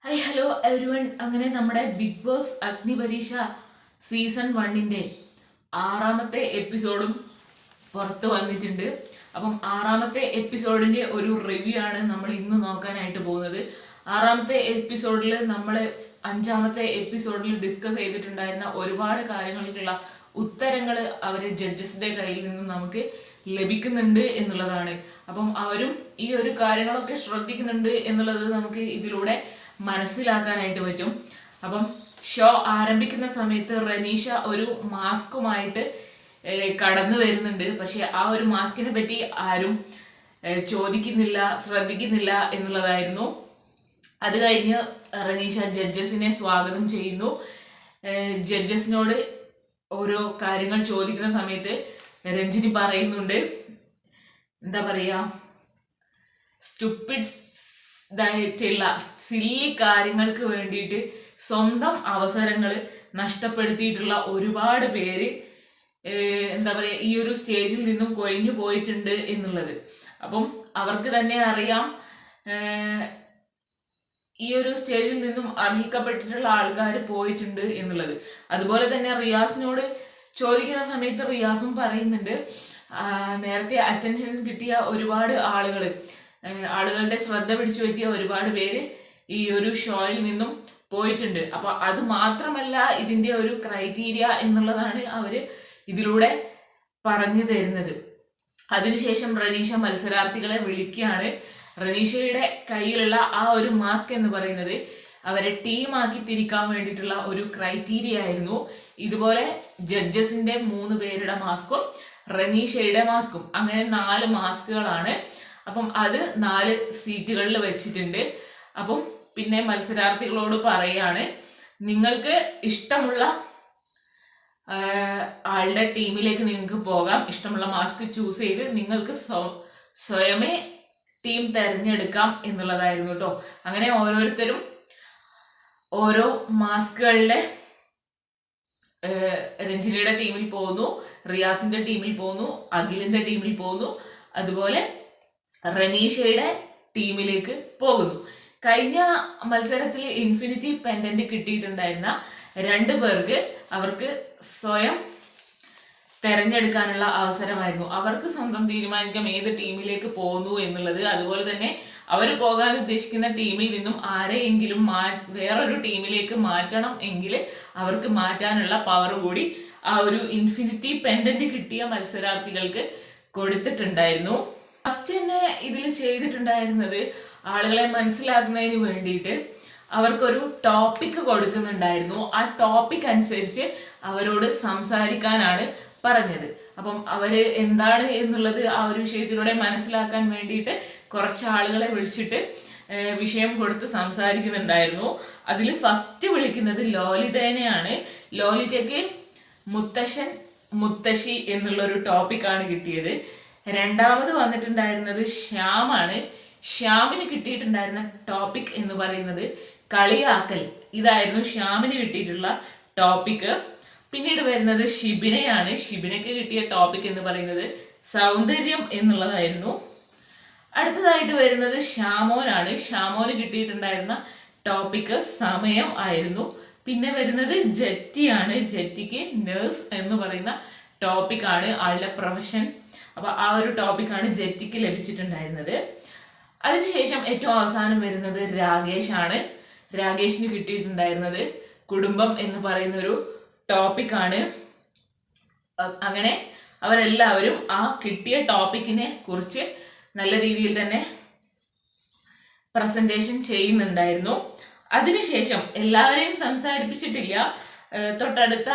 Hi hello everyone. അങ്ങനെ നമ്മുടെ big boss അഗ്നിപരീക്ഷ season 1 ആറാമത്തെ എപ്പിസോഡും പുറത്ത് വന്നിട്ടുണ്ട്. അപ്പം ആറാമത്തെ എപ്പിസോഡിന്റെ ഒരു റിവ്യൂ ആണ് നമ്മൾ ഇന്ന് നോക്കാനായിട്ട് പോകുന്നത്. ആറാമത്തെ എപ്പിസോഡിൽ നമ്മൾ അഞ്ചാമത്തെ എപ്പിസോഡിൽ ഡിസ്കസ് ചെയ്തിട്ടുണ്ടായിരുന്ന ഒരുപാട് കാര്യങ്ങൾക്കുള്ള ഉത്തരങ്ങൾ അവര് ജഡ്ജസിന്റെ കയ്യിൽ നിന്നും നമുക്ക് ലഭിക്കുന്നുണ്ട് എന്നുള്ളതാണ്. അപ്പം അവരും ഈ ഒരു കാര്യങ്ങളൊക്കെ ശ്രദ്ധിക്കുന്നുണ്ട് എന്നുള്ളത് നമുക്ക് ഇതിലൂടെ മനസ്സിലാക്കാനായിട്ട് പറ്റും. അപ്പം ഷോ ആരംഭിക്കുന്ന സമയത്ത് റനീഷ ഒരു മാസ്കുമായിട്ട് കടന്നു വരുന്നുണ്ട്. പക്ഷെ ആ ഒരു മാസ്കിനെ പറ്റി ആരും ചോദിക്കുന്നില്ല, ശ്രദ്ധിക്കുന്നില്ല എന്നുള്ളതായിരുന്നു. അത് കഴിഞ്ഞ് റനീഷ ജഡ്ജസിനെ സ്വാഗതം ചെയ്യുന്നു. ജഡ്ജസിനോട് ഓരോ കാര്യങ്ങൾ ചോദിക്കുന്ന സമയത്ത് രഞ്ജിനി പറയുന്നുണ്ട്, എന്താ പറയാ, സ്റ്റുപ്പിഡ്സ് ായിട്ടുള്ള സില്ലി കാര്യങ്ങൾക്ക് വേണ്ടിയിട്ട് സ്വന്തം അവസരങ്ങൾ നഷ്ടപ്പെടുത്തിയിട്ടുള്ള ഒരുപാട് പേര് എന്താ പറയുക ഈ ഒരു സ്റ്റേജിൽ നിന്നും കൊഴിഞ്ഞു പോയിട്ടുണ്ട് എന്നുള്ളത്. അപ്പം അവർക്ക് തന്നെ അറിയാം ഈ ഒരു സ്റ്റേജിൽ നിന്നും അർഹിക്കപ്പെട്ടിട്ടുള്ള ആൾക്കാർ പോയിട്ടുണ്ട് എന്നുള്ളത്. അതുപോലെ തന്നെ റിയാസിനോട് ചോദിക്കുന്ന സമയത്ത് റിയാസും പറയുന്നുണ്ട്, നേരത്തെ അറ്റൻഷൻ കിട്ടിയ ഒരുപാട് ആളുകളുടെ ശ്രദ്ധ പിടിച്ചു പറ്റിയ ഒരുപാട് പേര് ഈ ഒരു ഷോയിൽ നിന്നും പോയിട്ടുണ്ട്. അപ്പൊ അത് മാത്രമല്ല ഇതിന്റെ ഒരു ക്രൈറ്റീരിയ എന്നുള്ളതാണ് അവര് ഇതിലൂടെ പറഞ്ഞു തരുന്നത്. അതിനുശേഷം റനീഷ മത്സരാർത്ഥികളെ വിളിക്കുകയാണ്. റനീഷയുടെ കയ്യിലുള്ള ആ ഒരു മാസ്ക് എന്ന് പറയുന്നത് അവരെ ടീമാക്കി തിരിക്കാൻ വേണ്ടിയിട്ടുള്ള ഒരു ക്രൈറ്റീരിയ ആയിരുന്നു. ഇതുപോലെ ജഡ്ജസിന്റെ 3 പേരുടെ മാസ്കും റനീഷയുടെ മാസ്കും, അങ്ങനെ 4 മാസ്കുകളാണ്. അപ്പം അത് 4 സീറ്റുകളിൽ വെച്ചിട്ടുണ്ട്. അപ്പം പിന്നെ മത്സരാർത്ഥികളോട് പറയാണ്, നിങ്ങൾക്ക് ഇഷ്ടമുള്ള ആളുടെ ടീമിലേക്ക് നിങ്ങൾക്ക് പോകാം, ഇഷ്ടമുള്ള മാസ്ക് ചൂസ് ചെയ്ത് നിങ്ങൾക്ക് സ്വയമേ ടീം തിരഞ്ഞെടുക്കാം എന്നുള്ളതായിരുന്നു കേട്ടോ. അങ്ങനെ ഓരോരുത്തരും ഓരോ മാസ്കുകളുടെ രഞ്ജിനിയുടെ ടീമിൽ പോകുന്നു, റിയാസിന്റെ ടീമിൽ പോകുന്നു, അഖിലിന്റെ ടീമിൽ പോകുന്നു, അതുപോലെ റനീഷയുടെ ടീമിലേക്ക് പോകുന്നു. കഴിഞ്ഞ മത്സരത്തിൽ ഇൻഫിനിറ്റി പെൻഡന്റ് കിട്ടിയിട്ടുണ്ടായിരുന്ന 2 പേർക്ക് അവർക്ക് സ്വയം തെരഞ്ഞെടുക്കാനുള്ള അവസരമായിരുന്നു. അവർക്ക് സ്വന്തം തീരുമാനിക്കാം ഏത് ടീമിലേക്ക് പോകുന്നു എന്നുള്ളത്. അതുപോലെ തന്നെ അവർ പോകാൻ ഉദ്ദേശിക്കുന്ന ടീമിൽ നിന്നും ആരെയെങ്കിലും വേറൊരു ടീമിലേക്ക് മാറ്റണം എങ്കിൽ അവർക്ക് മാറ്റാനുള്ള പവർ കൂടി ആ ഒരു ഇൻഫിനിറ്റി പെൻഡന്റ് കിട്ടിയ മത്സരാർത്ഥികൾക്ക് കൊടുത്തിട്ടുണ്ടായിരുന്നു. ഫസ്റ്റ് തന്നെ ഇതിൽ ചെയ്തിട്ടുണ്ടായിരുന്നത് ആളുകളെ മനസ്സിലാക്കുന്നതിന് വേണ്ടിയിട്ട് അവർക്കൊരു ടോപ്പിക് കൊടുക്കുന്നുണ്ടായിരുന്നു. ആ ടോപ്പിക് അനുസരിച്ച് അവരോട് സംസാരിക്കാനാണ് പറഞ്ഞത്. അപ്പം അവര് എന്താണ് എന്നുള്ളത് ആ ഒരു വിഷയത്തിലൂടെ മനസ്സിലാക്കാൻ വേണ്ടിയിട്ട് കുറച്ച് ആളുകളെ വിളിച്ചിട്ട് വിഷയം കൊടുത്ത് സംസാരിക്കുന്നുണ്ടായിരുന്നു. അതിൽ ഫസ്റ്റ് വിളിക്കുന്നത് ലോലിതേനെയാണ്. ലോലിതയ്ക്ക് മുത്തശ്ശൻ മുത്തശ്ശി എന്നുള്ളൊരു ടോപ്പിക്കാണ് കിട്ടിയത്. രണ്ടാമത് വന്നിട്ടുണ്ടായിരുന്നത് ശ്യാമാണ്. ശ്യാമിന് കിട്ടിയിട്ടുണ്ടായിരുന്ന ടോപ്പിക് എന്ന് പറയുന്നത് കളിയാക്കൽ. ഇതായിരുന്നു ശ്യാമിന് കിട്ടിയിട്ടുള്ള ടോപ്പിക്ക്. പിന്നീട് വരുന്നത് ഷിബിനയാണ്. ഷിബിനയ്ക്ക് കിട്ടിയ ടോപ്പിക് എന്ന് പറയുന്നത് സൗന്ദര്യം എന്നുള്ളതായിരുന്നു. അടുത്തതായിട്ട് വരുന്നത് ഷാമോനാണ്. ഷാമോന് കിട്ടിയിട്ടുണ്ടായിരുന്ന ടോപ്പിക്ക് സമയം ആയിരുന്നു. പിന്നെ വരുന്നത് ജെറ്റിയാണ്. ജെറ്റിക്ക് നേഴ്സ് എന്ന് പറയുന്ന ടോപ്പിക്കാണ്, ആളുടെ പ്രൊഫഷൻ. അപ്പൊ ആ ഒരു ടോപ്പിക്കാണ് ജെറ്റിക്ക് ലഭിച്ചിട്ടുണ്ടായിരുന്നത്. അതിനുശേഷം ഏറ്റവും അവസാനം വരുന്നത് രാകേഷാണ്. രാകേഷിന് കിട്ടിയിട്ടുണ്ടായിരുന്നത് കുടുംബം എന്ന് പറയുന്ന ഒരു ടോപ്പിക്കാണ്. അങ്ങനെ അവരെല്ലാവരും ആ കിട്ടിയ ടോപ്പിക്കിനെ കുറിച്ച് നല്ല രീതിയിൽ തന്നെ പ്രസന്റേഷൻ ചെയ്യുന്നുണ്ടായിരുന്നു. അതിനുശേഷം എല്ലാവരെയും സംസാരിപ്പിച്ചിട്ടില്ല. തൊട്ടടുത്ത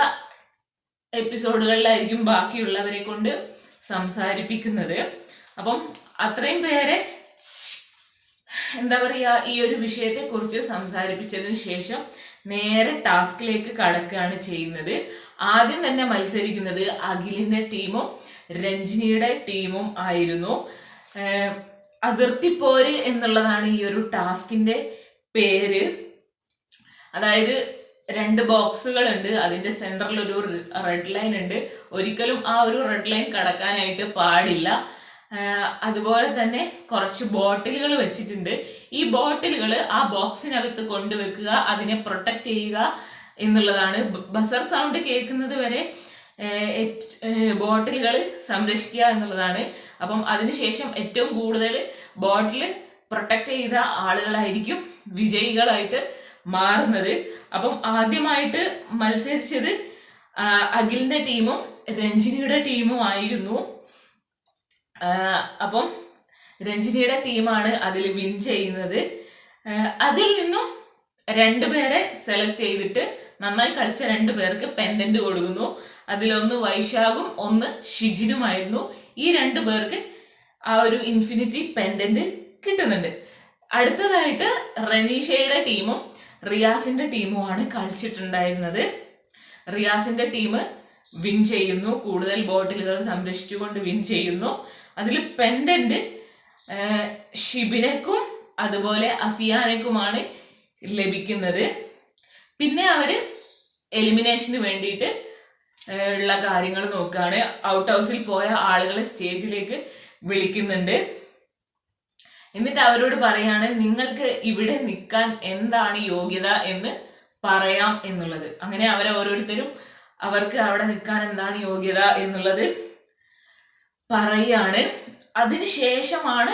എപ്പിസോഡുകളിലായിരിക്കും ബാക്കിയുള്ളവരെ കൊണ്ട് സംസാരിപ്പിക്കുന്നത്. അപ്പം അത്രയും പേരെ എന്താ പറയുക ഈ ഒരു വിഷയത്തെ കുറിച്ച് സംസാരിപ്പിച്ചതിന് ശേഷം നേരെ ടാസ്കിലേക്ക് കടക്കുകയാണ് ചെയ്യുന്നത്. ആദ്യം തന്നെ മത്സരിക്കുന്നത് അഖിലിന്റെ ടീമും രഞ്ജിനിയുടെ ടീമും ആയിരുന്നു. അതിർത്തിപ്പോര് എന്നുള്ളതാണ് ഈ ഒരു ടാസ്കിന്റെ പേര്. അതായത് 2 ബോക്സുകൾ ഉണ്ട്, അതിന്റെ സെന്ററിൽ ഒരു റെഡ് ലൈൻ ഉണ്ട്. ഒരിക്കലും ആ ഒരു റെഡ് ലൈൻ കടക്കാനായിട്ട് പാടില്ല. അതുപോലെ തന്നെ കുറച്ച് ബോട്ടിലുകൾ വെച്ചിട്ടുണ്ട്. ഈ ബോട്ടിലുകൾ ആ ബോക്സിനകത്ത് കൊണ്ടുവെക്കുക, അതിനെ പ്രൊട്ടക്ട് ചെയ്യുക എന്നുള്ളതാണ്. ബസർ സൗണ്ട് കേൾക്കുന്നത് വരെ ബോട്ടിലുകൾ സംരക്ഷിക്കുക എന്നുള്ളതാണ്. അപ്പം അതിനുശേഷം ഏറ്റവും കൂടുതൽ ബോട്ടിൽ പ്രൊട്ടക്ട് ചെയ്ത ആളുകളായിരിക്കും വിജയികളായിട്ട് മാറുന്നത്. അപ്പം ആദ്യമായിട്ട് മത്സരിച്ചത് അഖിലിന്റെ ടീമും രഞ്ജിനിയുടെ ടീമും ആയിരുന്നു. അപ്പം രഞ്ജിനിയുടെ ടീമാണ് അതിൽ വിൻ ചെയ്യുന്നത്. അതിൽ നിന്നും 2 പേരെ സെലക്ട് ചെയ്തിട്ട് നന്നായി കളിച്ച 2 പേർക്ക് പെൻഡന്റ് കൊടുക്കുന്നു. അതിലൊന്ന് വൈശാഖും ഒന്ന് ഷിജിനുമായിരുന്നു. ഈ 2 പേർക്ക് ആ ഒരു ഇൻഫിനിറ്റി പെൻഡന്റ് കിട്ടുന്നുണ്ട്. അടുത്തതായിട്ട് റനീഷയുടെ ടീമും റിയാസിന്റെ ടീമുമാണ് കളിച്ചിട്ടുണ്ടായിരുന്നത്. റിയാസിന്റെ ടീം വിൻ ചെയ്യുന്നു, കൂടുതൽ ബോട്ടിലുകൾ സംരക്ഷിച്ചുകൊണ്ട് വിൻ ചെയ്യുന്നു. അതിൽ പെൻഡന്റ് ഷിബിനക്കും അതുപോലെ അഫിയാനക്കുമാണ് ലഭിക്കുന്നത്. പിന്നെ അവര് എലിമിനേഷന് വേണ്ടിയിട്ട് ഉള്ള കാര്യങ്ങൾ നോക്കുകയാണ്. ഔട്ട് ഹൗസിൽ പോയ ആളുകളെ സ്റ്റേജിലേക്ക് വിളിക്കുന്നുണ്ട്. എന്നിട്ട് അവരോട് പറയാണ് നിങ്ങൾക്ക് ഇവിടെ നിൽക്കാൻ എന്താണ് യോഗ്യത എന്ന് പറയാം എന്നുള്ളത്. അങ്ങനെ അവരെ ഓരോരുത്തരും അവർക്ക് അവിടെ നിൽക്കാൻ എന്താണ് യോഗ്യത എന്നുള്ളത് പറയാണ്. അതിനുശേഷമാണ്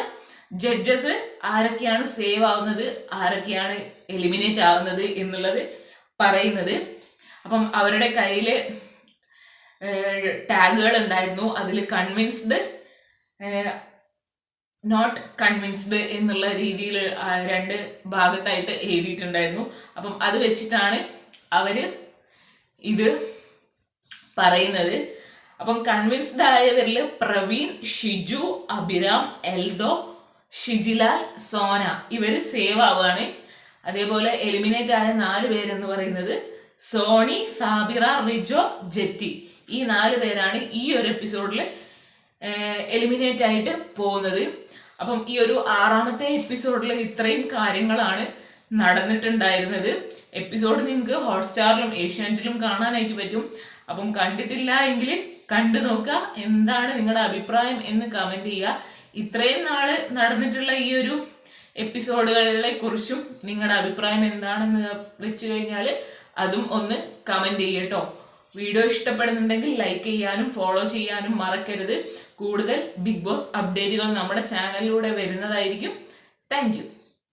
ജഡ്ജസ് ആരൊക്കെയാണ് സേവ് ആവുന്നത്, ആരൊക്കെയാണ് എലിമിനേറ്റ് ആവുന്നത് എന്നുള്ളത് പറയുന്നത്. അപ്പം അവരുടെ കയ്യിൽ ടാഗുകൾ ഉണ്ടായിരുന്നു. അതിൽ കൺവിൻസ്ഡ്, നോട്ട് കൺവിൻസ്ഡ് എന്നുള്ള രീതിയിൽ 2 ഭാഗത്തായിട്ട് എഴുതിയിട്ടുണ്ടായിരുന്നു. അപ്പം അത് വെച്ചിട്ടാണ് അവര് ഇത് പറയുന്നത്. അപ്പം കൺവിൻസ്ഡ് ആയവരിൽ പ്രവീൺ, ഷിജു, അഭിരാം, എൽദോ, ഷിജിലാൽ, സോന ഇവര് സേവ് ആവുകയാണ്. അതേപോലെ എലിമിനേറ്റ് ആയ 4 പേരെന്ന് പറയുന്നത് സോണി, സാബിറ, റിജോ, ജെറ്റി. ഈ 4 പേരാണ് ഈ ഒരു എപ്പിസോഡിൽ എലിമിനേറ്റ് ആയിട്ട് പോകുന്നത്. അപ്പം ഈ ഒരു 6ാമത്തെ എപ്പിസോഡിൽ ഇത്രയും കാര്യങ്ങളാണ് നടന്നിട്ടുണ്ടായിരുന്നത്. എപ്പിസോഡ് നിങ്ങൾക്ക് ഹോട്ട്സ്റ്റാറിലും ഏഷ്യാനെറ്റിലും കാണാനായിട്ട് പറ്റും. അപ്പം കണ്ടിട്ടില്ല എങ്കിൽ കണ്ടു നോക്കുക. എന്താണ് നിങ്ങളുടെ അഭിപ്രായം എന്ന് കമന്റ് ചെയ്യുക. ഇത്രയും നാള് നടന്നിട്ടുള്ള ഈ ഒരു എപ്പിസോഡുകളെ കുറിച്ചും നിങ്ങളുടെ അഭിപ്രായം എന്താണെന്ന് വെച്ച് കഴിഞ്ഞാൽ അതും ഒന്ന് കമന്റ് ചെയ്യട്ടോ. വീഡിയോ ഇഷ്ടപ്പെടുന്നുണ്ടെങ്കിൽ ലൈക്ക് ചെയ്യാനും ഫോളോ ചെയ്യാനും മറക്കരുത്. കൂടുതൽ ബിഗ് ബോസ് അപ്ഡേറ്റുകൾ നമ്മുടെ ചാനലിലൂടെ വരുന്നതായിരിക്കും. Thank you.